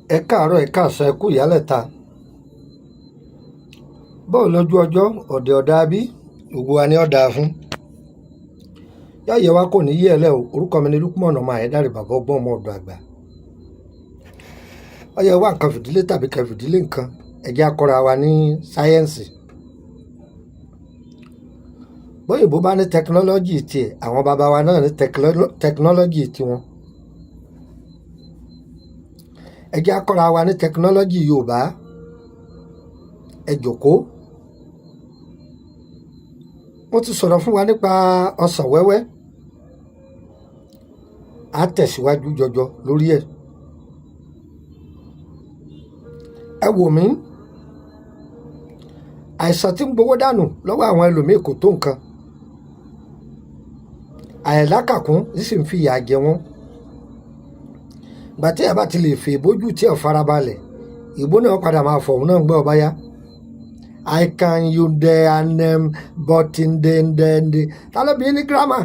Ẹ káàárọ̀ ẹ káàsán ẹ kú ìyálẹ̀ta. Bọ́ọ̀ lójú ọjọ́ ọ̀dẹ̀ ọ̀dà bí gbogbo wa ni ọ̀dà fún. Yáyẹ wa kò ní yí ẹ lẹ́ o. Orúkọ mi ni Lukman ọmọ Ayédáre bàbá ọgbọ́n ọmọ ọ̀dọ̀ àgbà. Ọyẹ wá nǹkan fìdílé tàbí kẹ fìdílé nǹkan. Ẹ jẹ́ akọ́ra wa ní sáyẹ́ǹsì. Bóyìnbó bá ní tẹkinọ́lọ́jì tiẹ̀, àwọn bàbá wa náà ní tẹkinọ́lọ́jì tiwọn. Ẹ jẹ́ akọ́ra wa ní tẹkinọ́lọ́jì Yorùbá. Ẹ jókòó. Mo ti sọ̀rọ̀ fún wa nípa ọsàn wẹ́wẹ́. A tẹ̀síwájú jọjọ lórí ẹ̀. Ẹ wò mí. Àìsàn tí ń gbowó dànù lọ́wọ́ àwọn ẹlòmíì kò tó nǹkan. Àìlákàkún sì ń fi ìyà jẹ wọ́n. Ìgbà tí ẹ bá ti lè fè bójú tí ẹ farabalẹ̀, ìbò náà padà máa fọ̀hún náà ń gbọ́ ọba yá. I can you there and but in the ta ló bí ní gírámà.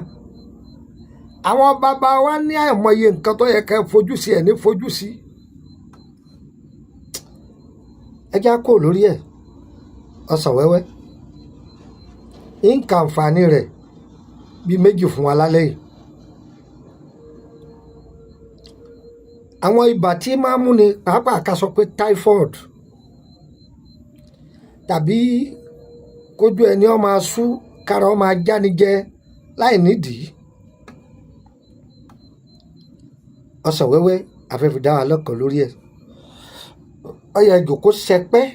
Àwọn bàbá wa ní àìmọye nǹkan tó yẹ kẹ́ fojú sí ẹ̀ ní fojú sí. Ẹ já kó lórí ẹ̀ ọsàn wẹ́wẹ́. Nǹkan àǹfààní rẹ̀ bí méjì fún wa lálẹ́ yìí. Àwọn ibà tí máa ń múni pàápàá ká sọ pé typhoid tàbí kójú ẹni ó máa sú kára ó máa jáni jẹ láì nídìí. Ọsàn wẹ́wẹ́ afẹ́fẹ́ dá wa lọ́kàn lórí ẹ̀. Ọyẹ ìjòkó sẹpẹ́.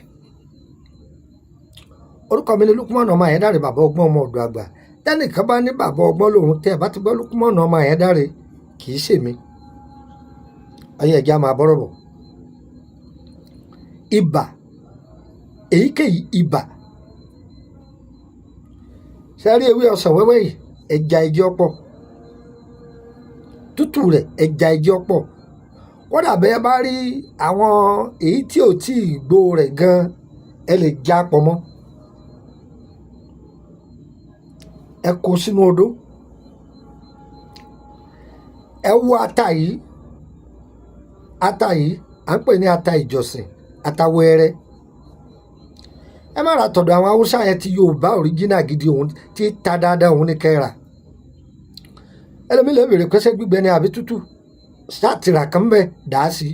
Orúkọ mi ni Lukman ọmọ Ayédáre bàbá ọgbọ́n ọmọ ọ̀dọ̀ àgbà. Tẹ́nìkan bá ní bàbá ọgbọ́n lòun tẹ́ ẹ bá ti gbọ́ Lukman ọmọ Ayédáre kì í ṣèmi. Ọyẹ ẹja máa bọ́rọ̀ bọ̀. Ibà, èyíkéyìí ibà. Sẹ́rí ewé ọsàn wẹ́wẹ́ yìí ẹja ẹjẹ́ ọ̀pọ̀. Tútù rẹ̀ ẹja ẹjẹ́ ọ̀pọ̀. Kódà bẹ́ẹ̀ bá rí àwọn èyí tí ò tí ì gbó rẹ̀ gan ẹ lè já pọ̀ mọ́. Ẹ kó sínú odó. Ẹ wú ata yìí. Ata yìí à ń pè ní ata ìjọsìn, ata wẹ́rẹ́. Ẹ má ra tọ̀dọ̀ àwọn Haúsá yẹn ti Yorùbá òríjínà gidi òun tí ta dáadáa òun ní kẹ́ra. Ẹlòmíì lè bèrè pé ṣé gbígbẹ ni àbí tútù. Sátìrà kan bẹ́ẹ̀ dà á sí.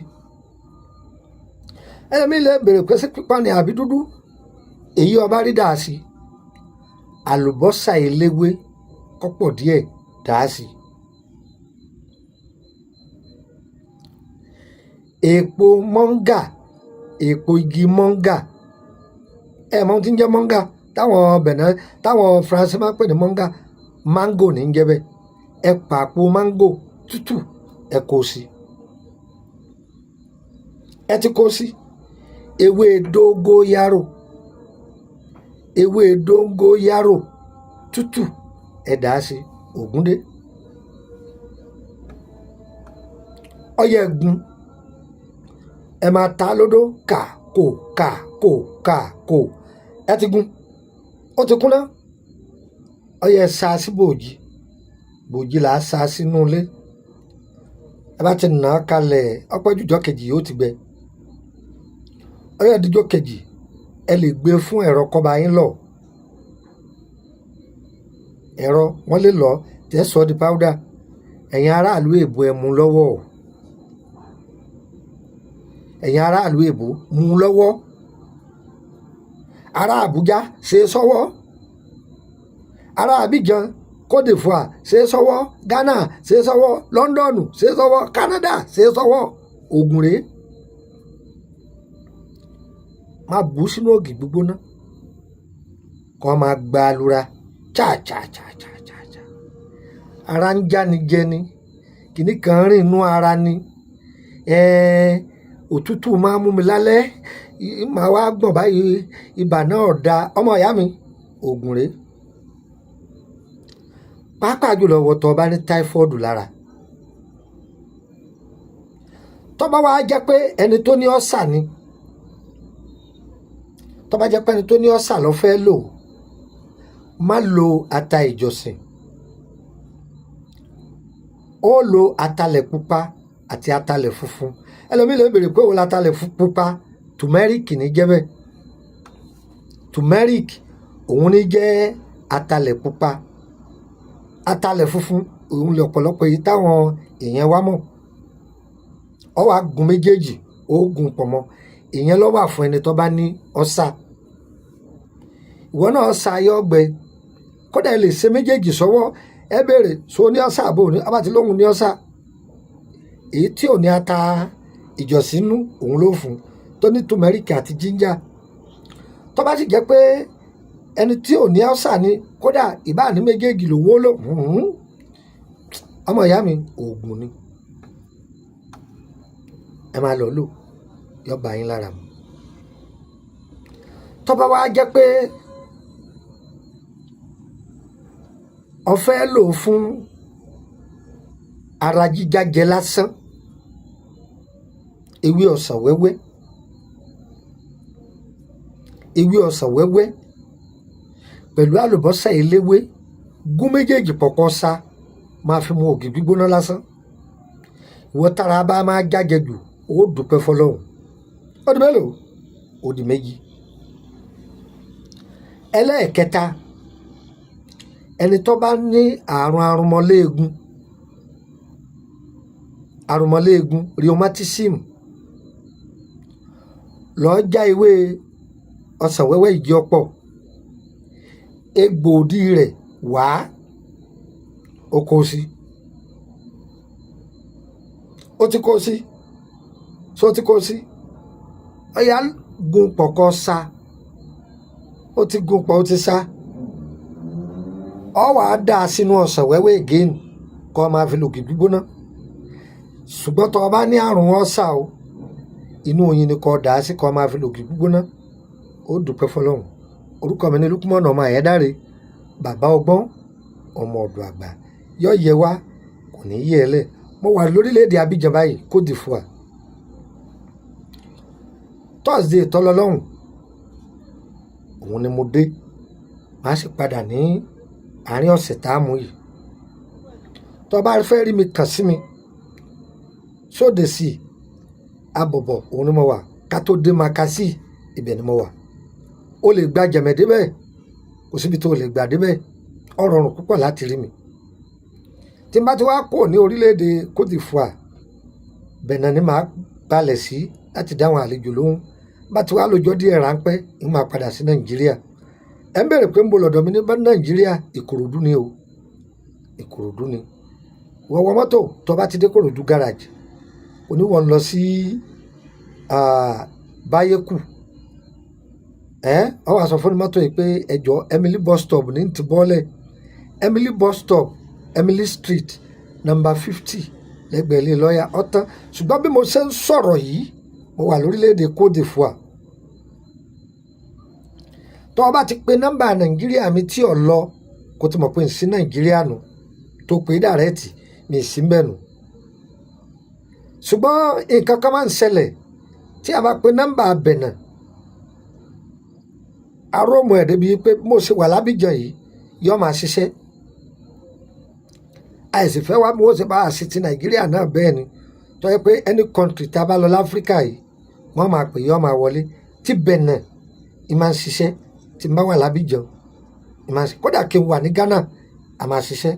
Ẹlòmíì lè bèrè pé ṣé pípa ni àbí dúdú. Èyí ọba rí dà á sí. Àlùbọ́sà eléwé kọ́pọ̀ díẹ̀ dà á sí. Èpo mọ́ngà, èpo igi mọ́ngà. Ẹ mọ̀ ohun tí ń jẹ́ mọ́ngà táwọn Faransé máa ń pè ní mọ́ngà. Máńgò ní ń jẹ́ bẹ́ẹ̀. Ẹ pàpò máńgò tútù ẹ kó sí. Ẹ ti kó sí. Ewé dóngóyárò. Ewé dóngóyárò tútù ẹ dà á sí. Ògúndé. Ọyẹ ẹ̀gún. Ẹ máa ta lódó kà kò. Ẹ ti gún. Ó ti kúnná. Ọyẹ sa sí bòjì. Bòjì là á sa sínú ilé. Ẹ bá ti nà á kalẹ̀ ọpẹ́ jùjọ́ kejì yóò ti gbẹ. Ọyẹ ìdíjọ́ kejì ẹ lè gbé fún ẹ̀rọ kọba yín lọ. Ẹ̀rọ wọ́n lè lọ tẹ́ sọ di powder. Ẹ̀yin aráàlú èbó ẹ mú lọ́wọ́. Ẹ̀yin aráàlú èbó mú lọ́wọ́. Ará Àbújá ṣe é sọ́wọ́. Ará Abidjan Côte d'Ivoire ṣe é sọ́wọ́. Ghana ṣe é sọ́wọ́. London ṣe é sọ́wọ́. Canada ṣe é sọ́wọ́. Ògùn rèé. Máa bù sínú ògì gbígbóná. Kọ́ máa gba alura. Cha. Ara ń jáni jẹni. Kìnnì kan rìn inú ara ni. Òtútù máa mú mi lálẹ́. Màá wá gbọ̀n báyìí. Ibà náà da. Ọmọ ìyá mi ògùn rèé. Pàápàá jùlọ wọ̀tọ̀ bá ní táífọ́ọ̀dù lára. Tó bá wá jẹ́ pé ẹni tó ní ọ́sà ni. Tó bá jẹ́ pé ẹni tó ní ọ́sà ló fẹ́ lò. Má lo ata ìjọsìn. Ó lo atalẹ̀ pupa àti atalẹ̀ funfun. Ẹlòmíì lè béèrè pé wo latalẹ̀ pupa? Turmeric ní jẹ́ bẹ́ẹ̀. Turmeric òun ní jẹ́ atalẹ̀ pupa. Atalẹ̀ funfun òun lè ọ̀pọ̀lọpọ̀ èyí táwọn èèyàn wá mọ̀. Ó wá gun méjèèjì, ó gun pọ̀ mọ́. Ìyẹn ló wà fún ẹni tó bá ní ọ́sà. Ìwọ náà ọ̀sà ayé ọgbẹ, kódà ẹ lè ṣe méjèèjì sọ́wọ́. Ẹ béèrè so ní ọ̀sà àbò ní abátí lóhun ní ọ̀sà. Èyí tí ò ní ata ìjọ̀sínú òun ló fún, tó ní turmeric àti ginger. Tó bá sì jẹ́ pé ẹni tí ò ní ọ̀sà ni, kódà ìbá ní méjèèjì lòun ó lò. Ọmọ ìyá mi, oògùn ni. Ẹ máa lọ lò, yóò bá yín lára mu. Tó bá wá jẹ́ pé o fẹ́ lò fún ara jíjájẹ lásán, ewé ọsàn wẹ́wẹ́, ewé ọsàn wẹ́wẹ́ pẹ̀lú àlùbọ́sà eléwé, gún méjèèjì pọ̀pọ̀ sá, máa fi mu ògì gbígbóná lásán. Ìwọ tára bá máa jájẹ jù, ó dúpẹ́ fọlọ́hun. Ó di mélòó? Ó di méjì. Ẹlẹ́ẹ̀kẹta, ẹni tó bá ní àrùn àrùnmọ́léegun rheumatism, lọ́ọ́ já ewé ọsàn wẹ́wẹ́ ìjì ọ̀pọ̀, egbòdì rẹ̀ wá, ó kó sí. Ó ti kó sí. So ti kó sí. Ọ̀yá gun pọ̀kọ́ sa. Ó ti gun pọ̀, ó ti sá. Ọ wàá dà sínú ọsàn wẹ́wẹ́ again kó máa fi lògì gbígbóná. Ṣùgbọ́n tó o bá ní àrùn ọ̀sà o, inú oyin ni kó dà á sí kó máa fi lògì gbígbóná. Ó dúpẹ́ fọlọ́hun. Orúkọ mi ni Lukman ọmọ Ayédáre, bàbá ọgbọ́n, ọmọ ọ̀dọ̀ àgbà. Yọ yẹ wá, kò ní yẹ ẹ lẹ̀. Mo wà lórílẹ̀‐èdè Abidjan báyìí, Côte d'Ivoire. Thursday tọ́lọ́lọ́hùn òun ni mo dé. Màá sì padà ní àárín ọ̀sẹ̀ tá a mú yìí. Tó bá fẹ́ rí mi, kàn sí mi. Sóde sí Abọ̀bọ̀ òun ni mo wà. Ká tó dé Makasí, ibẹ̀ ni mo wà. O lè gba Jẹ̀mẹ̀ débẹ̀, kò síbi tó lè gbà débẹ̀. Ó rọrùn púpọ̀ láti rí mi. Tí n bá ti wá kúrò ní orílẹ̀-èdè Côte d'Ivoire, Benin ni màá balẹ̀ sí láti dáhùn àlejò lóhùn. Bá ti wá lọ́jọ́ díẹ̀ ráńpẹ́, n máa padà sí Nàìjíríà. Ẹ ń bèrè pé ń bo lọ́dọ̀ mi ní Nàìjíríà, Ìkòròdú ni o. Ìkòròdú ni. Wọ́wọ́ mọ́tò tó bá ti dé Ìkòròdú garage, oníwọ̀n lọ sí Báyékù. Ọ wá sọ fún mọ́tò yìí pé ẹjọ́ Emily bus stop ní ti bọ́lẹ̀. Emily bus stop, Emily Street, number 50 lẹ́gbẹ̀ẹ́ ilé lọ́ọ̀yà ọ̀tán. Ṣùgbọ́n bí mo ṣe ń sọ̀rọ̀ yìí, mo wà lórílẹ̀‐èdè Côte d'Ivoire. Tó o bá ti pe nọ́mbà Nàìjíríà mi tí ò lọ, kó tó mọ̀ pé n sí Nàìjíríà nù. Tó pe dàrẹ́tì, mi ì sí mbẹ̀ nù. Ṣùgbọ́n nǹkan kan máa ń ṣẹlẹ̀ tí a bá pe nọ́mbà Benin. Aróòmù ẹ̀ débi pé mo ṣe wà lábìjàn yìí, yóò máa ṣiṣẹ́. Àìsí fẹ́ wá bí wọ́n ṣe bá a sí ti Nàìjíríà náà bẹ́ẹ̀ ni. Tó yẹ pé any country tá a bá lọ láfíríkà yìí, wọ́n máa pè, yóò máa wọlé. Tí Benin ì máa ń ṣiṣẹ́, tí n bá wà lábìjàn ì máa ń ṣiṣẹ́. Kódà kí n wà ní Ghana, a máa ṣiṣẹ́.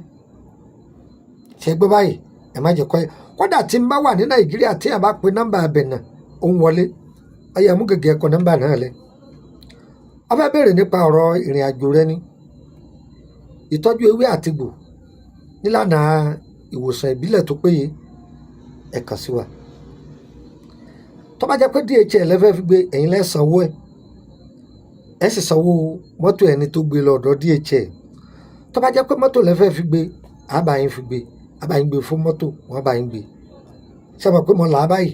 Ṣé gbé báyìí? Ẹ má jẹ́ kọ́ ẹ. Kódà tí n bá wà ní Nàìjíríà tí a bá pe nọ́mbà Benin, ó ń wọlé. Ọyẹ mú gègé ẹ̀kọ́ nọ́mbà náà lẹ. Ó fẹ́ béèrè nípa ọ̀rọ̀ ìrìn àjò rẹ ni. Ìtọ́jú ewé àtegbò nílànà ìwòsàn ìbílẹ̀ tó péye, ẹ kàn sí wa. Tó bá jẹ́ pé DHL ẹ fẹ́ fi gbé, ẹ̀yin lẹ́ sanwó ẹ̀. Ẹ sì sanwó mọ́tò ẹni tó gbé lọ ọ̀dọ̀ DHL. Tó bá jẹ́ pé mọ́tò lẹ fẹ́ fi gbé, a bá yín fi gbé. A bá yín gbé fún mọ́tò, wọ́n bá yín gbé. Ṣé mọ̀ pé mo là á báyìí?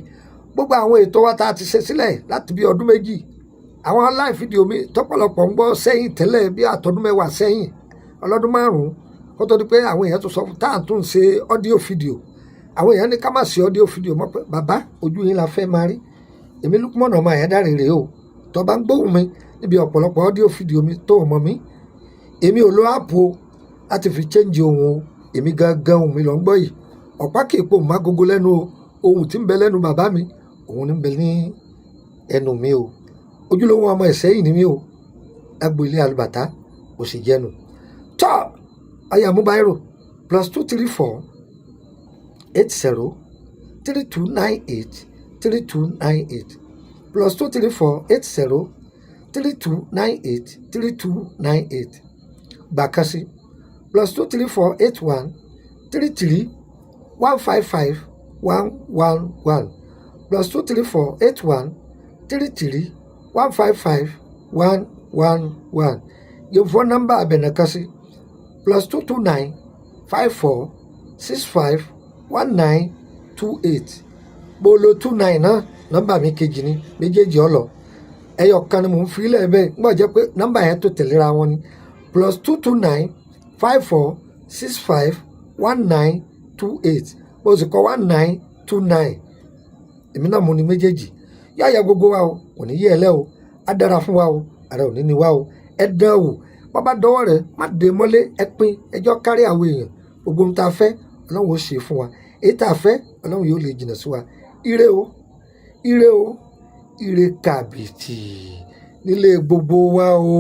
Gbogbo àwọn ètò wa tá a ti ṣe sílẹ̀ láti bí ọdún méjì. Àwọn live fídíò mi tọ́pọ̀lọpọ̀ ń gbọ́ sẹ́yìn tẹ́lẹ̀ bí àtọ́dún mẹ́wàá sẹ́yìn, ọlọ́dún 5. Kó tó di pé àwọn èèyàn tó sọ fún tá à ń tún ṣe ọ́díò fídíò. Àwọn èèyàn ní ká má ṣe ọ́díò fídíò mọ́ pé bàbá ojú yín la fẹ́ máa rí. Èmi Lukman ọmọ Ayédáre rèé o. Tó bá ń gbóhùn mi níbi ọ̀pọ̀lọpọ̀ ọ́díò fídíò mi tó mọ̀ mí. Èmi ò lo áàpù o láti fi change ohun o. Èmi gangan ohun mi lọ ń gbọ́ yìí. Ọ̀pá kì í pò má gogo lẹ́nu o. ohun tí ń bẹ lẹ́nu bàbá mi òun ní ń bẹ ní ẹnu mi o ojúlówó ọmọ Ìṣẹ́yìn ni mí o agboolé alùbàtà kò sì jẹnu tọ́ ọyà mú báírò +234 80 3298 3298 +234 80 3298 3298 gbàkásí +234 81 33 155 111 +234 81 33 155 111 your phone number abẹnakasi +229 54 65 1928 bolo 29 náà nọ́mbà mi kejì ni méjèèjì ọlọ ẹyọ kan ni mò ń fi ilẹ̀ bẹ́ẹ̀ nígbà jẹ́ pé nọ́mbà yẹn tó tẹ̀léra wọn ni +229 54 65 1928 bó sì kọ 1929 èmi náà mo ní méjèèjì yáyà gbogbo wa o kò ní yé ẹ lẹ́ o á dára fún wa o ààrẹ ò ní ní wa o ẹ dán o bàbá dọwọ́ rẹ̀ má dé mọ́lé ẹ pín ẹjọ́ kárí àwọn èèyàn gbogbo ohun tá a fẹ́ ọlọ́run ó ṣe fún wa èyí tá a fẹ́ ọlọ́run yóò lè jìnnà sí wa ire o ire o ire kàbìtì nílé gbogbo wa o.